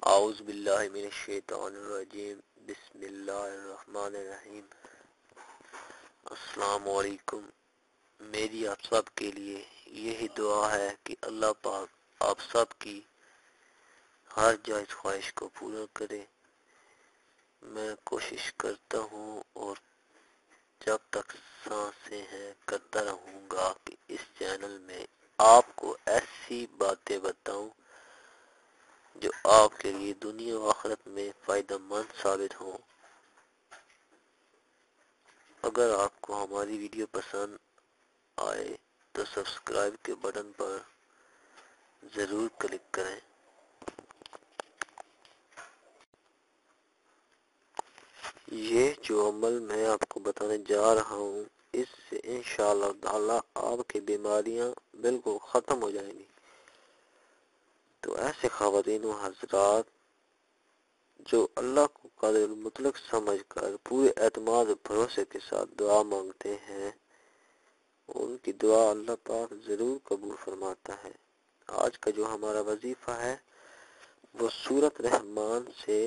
اعوذ باللہ من الشیطان الرجیم بسم اللہ الرحمن الرحیم۔ السلام علیکم۔ میری آپ سب کے لیے یہی دعا ہے کہ اللہ پاک آپ سب کی ہر جائز خواہش کو پورا کرے۔ میں کوشش کرتا ہوں اور جب تک سانسیں ہیں کرتا رہوں گا کہ اس چینل میں آپ کو ایسی باتیں بتاؤں جو آپ کے لیے دنیا و آخرت میں فائدہ مند ثابت ہوں۔ اگر آپ کو ہماری ویڈیو پسند آئے تو سبسکرائب کے بٹن پر ضرور کلک کریں۔ یہ جو عمل میں آپ کو بتانے جا رہا ہوں اس سے انشاءاللہ تعالی آپ کی بیماریاں بالکل ختم ہو جائیں گی۔ تو ایسے خواتین و حضرات جو اللہ کو قادر مطلق سمجھ کر پورے اعتماد و بھروسے کے ساتھ دعا مانگتے ہیں ان کی دعا اللہ پاک ضرور قبول فرماتا ہے۔ آج کا جو ہمارا وظیفہ ہے وہ سورۃ رحمان سے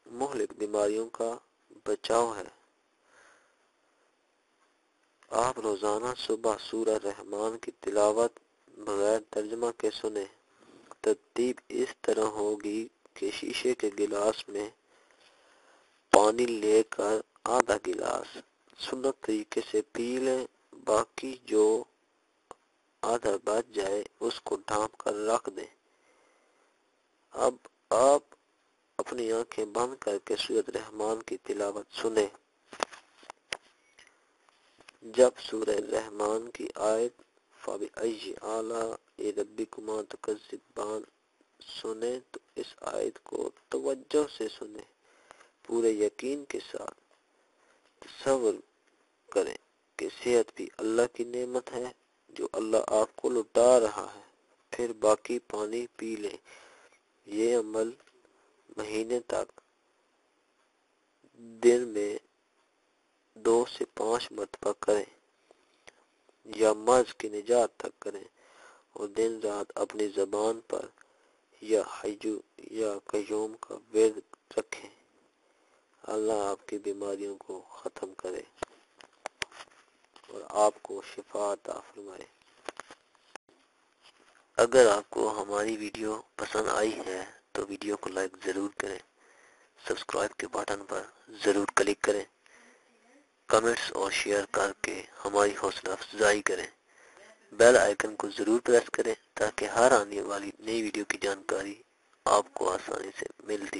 مہلک بیماریوں کا بچاؤ ہے۔ آپ روزانہ صبح سورۃ رحمان کی تلاوت بغیر ترجمہ کے سنیں۔ ترتیب اس طرح ہوگی کہ شیشے کے گلاس میں پانی لے کر آدھا گلاس سنت طریقے سے پی لیں، باقی جو آدھا بچ جائے اس کو ڈھانپ کر رکھ دیں۔ اب آپ اپنی آنکھیں بند کر کے سورۃ رحمان کی تلاوت سنیں۔ جب سورۃ رحمان کی آیت فَبِأَيِّ آلَاءِ رَبِّكُمَا تُكَذِّبَانِ سنیں تو اس آیت کو توجہ سے سنیں، پورے یقین کے ساتھ تصور کریں کہ صحت بھی اللہ کی نعمت ہے جو اللہ آپ کو لٹا رہا ہے، پھر باقی پانی پی لیں۔ یہ عمل مہینے تک دن میں 2 سے 5 مرتبہ کریں یا مرض کی نجات تک کریں، اور دن رات اپنی زبان پر یا حیّ یا قیوم کا ورد رکھیں۔ اللہ آپ کی بیماریوں کو ختم کرے اور آپ کو شفا عطا فرمائے۔ اگر آپ کو ہماری ویڈیو پسند آئی ہے تو ویڈیو کو لائک ضرور کریں، سبسکرائب کے بٹن پر ضرور کلک کریں، کمنٹس اور شیئر کر کے ہماری حوصلہ افزائی کریں، بیل آئیکن کو ضرور پریس کریں تاکہ ہر آنے والی نئی ویڈیو کی جانکاری آپ کو آسانی سے ملتی